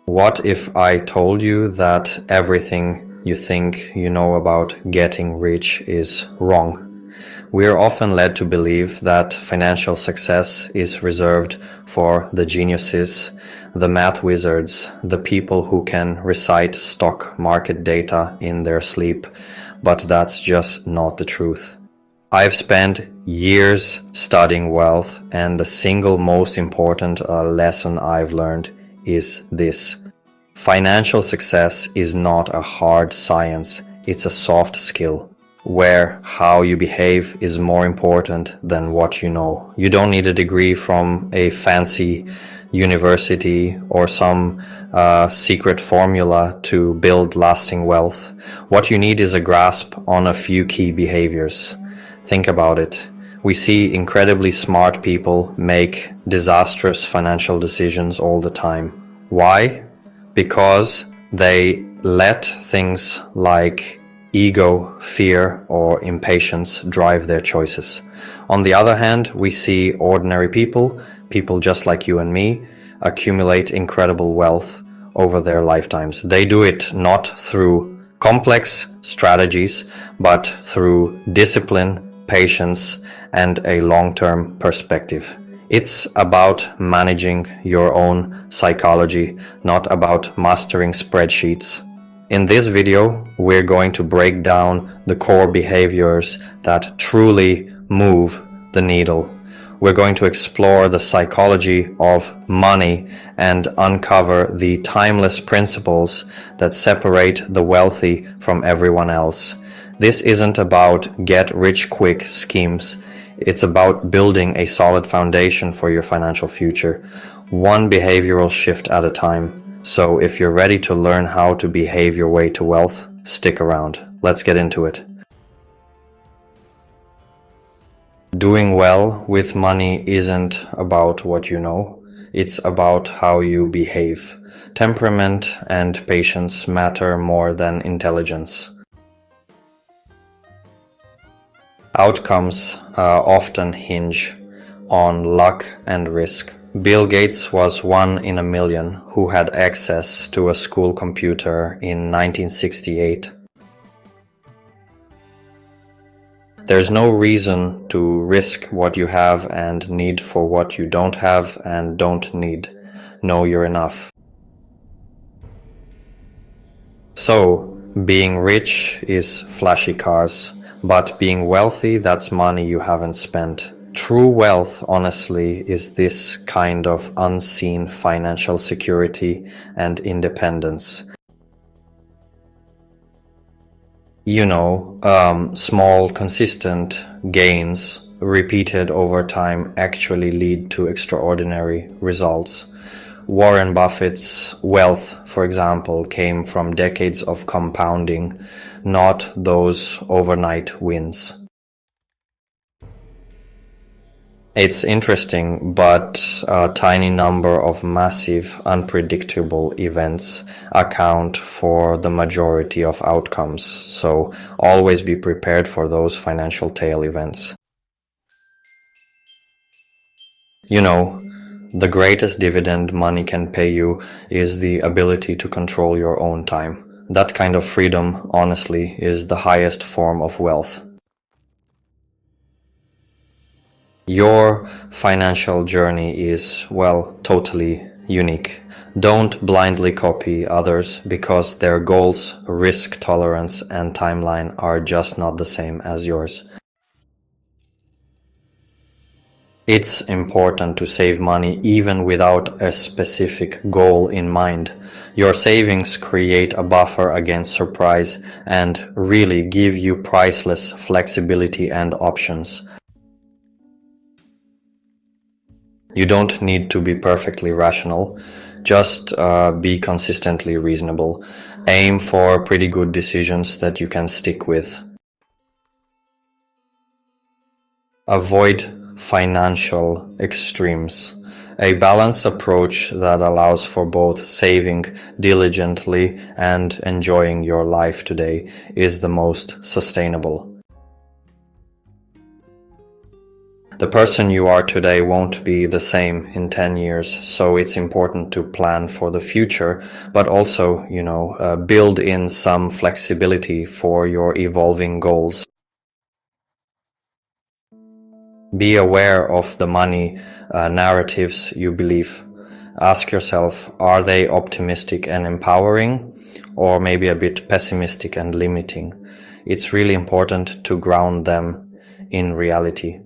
What if I told you that everything you think you know about getting rich is wrong? We are often led to believe that financial success is reserved for the geniuses, the math wizards, the people who can recite stock market data in their sleep, but that's just not the truth. I've spent years studying wealth, and the single most important lesson I've learned is this. Financial success is not a hard science, it's a soft skill, where how you behave is more important than what you know. You don't need a degree from a fancy university or some secret formula to build lasting wealth. What you need is a grasp on a few key behaviors. Think about it. We see incredibly smart people make disastrous financial decisions all the time. Why? Because they let things like ego, fear, or impatience drive their choices. On the other hand, we see ordinary people just like you and me, accumulate incredible wealth over their lifetimes. They do it not through complex strategies, but through discipline, patience, and a long-term perspective. It's about managing your own psychology, not about mastering spreadsheets. In this video, we're going to break down the core behaviors that truly move the needle. We're going to explore the psychology of money and uncover the timeless principles that separate the wealthy from everyone else. This isn't about get-rich-quick schemes. It's about building a solid foundation for your financial future, one behavioral shift at a time. So if you're ready to learn how to behave your way to wealth, stick around. Let's get into it. Doing well with money isn't about what you know, it's about how you behave. Temperament and patience matter more than intelligence. Outcomes often hinge on luck and risk. Bill Gates was one in a million who had access to a school computer in 1968. There's no reason to risk what you have and need for what you don't have and don't need. Know you're enough. So, being rich is flashy cars. But being wealthy, that's money you haven't spent. True wealth, honestly, is this kind of unseen financial security and independence. You know, small, consistent gains repeated over time actually lead to extraordinary results. Warren Buffett's wealth, for example, came from decades of compounding, not those overnight wins. It's interesting, but a tiny number of massive, unpredictable events account for the majority of outcomes, so always be prepared for those financial tail events. You know, the greatest dividend money can pay you is the ability to control your own time. That kind of freedom, honestly, is the highest form of wealth. Your financial journey is, well, totally unique. Don't blindly copy others because their goals, risk tolerance, and timeline are just not the same as yours. It's important to save money even without a specific goal in mind. Your savings create a buffer against surprise and really give you priceless flexibility and options. You don't need to be perfectly rational, just be consistently reasonable. Aim for pretty good decisions that you can stick with. Avoid financial extremes. A balanced approach that allows for both saving diligently and enjoying your life today is the most sustainable. The person you are today won't be the same in 10 years, so it's important to plan for the future, but also, build in some flexibility for your evolving goals. Be aware of the money narratives you believe. Ask yourself, are they optimistic and empowering, or maybe a bit pessimistic and limiting? It's really important to ground them in reality.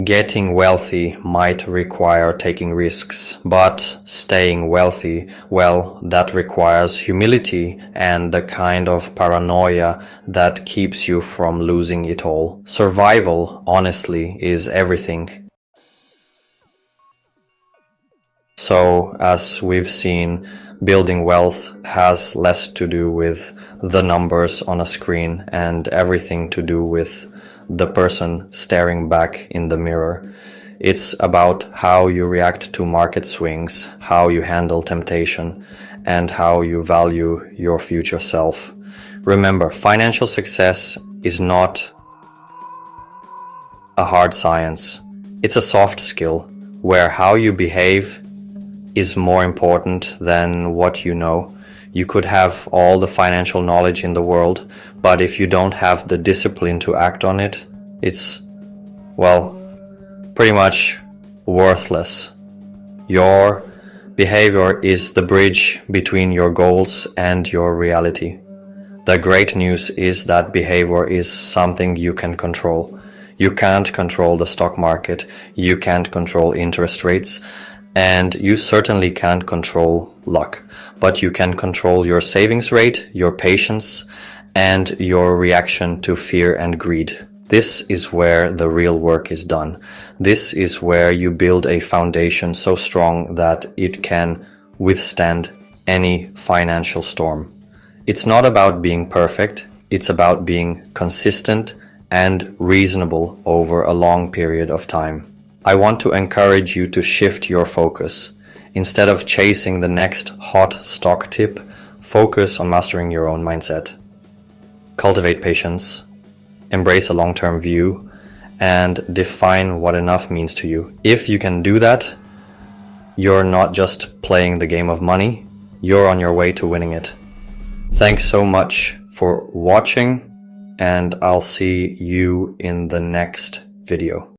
Getting wealthy might require taking risks, but staying wealthy, well, that requires humility and the kind of paranoia that keeps you from losing it all. Survival, honestly, is everything. So, as we've seen, building wealth has less to do with the numbers on a screen and everything to do with the person staring back in the mirror. It's about how you react to market swings, how you handle temptation, and how you value your future self. Remember, financial success is not a hard science. It's a soft skill where how you behave is more important than what you know. You could have all the financial knowledge in the world, but if you don't have the discipline to act on it, it's, well, pretty much worthless. Your behavior is the bridge between your goals and your reality. The great news is that behavior is something you can control. You can't control the stock market, you can't control interest rates, and you certainly can't control luck, but you can control your savings rate, your patience, and your reaction to fear and greed. This is where the real work is done. This is where you build a foundation so strong that it can withstand any financial storm. It's not about being perfect, it's about being consistent and reasonable over a long period of time. I want to encourage you to shift your focus. Instead of chasing the next hot stock tip, focus on mastering your own mindset. Cultivate patience, embrace a long-term view, and define what enough means to you. If you can do that, you're not just playing the game of money, you're on your way to winning it. Thanks so much for watching, and I'll see you in the next video.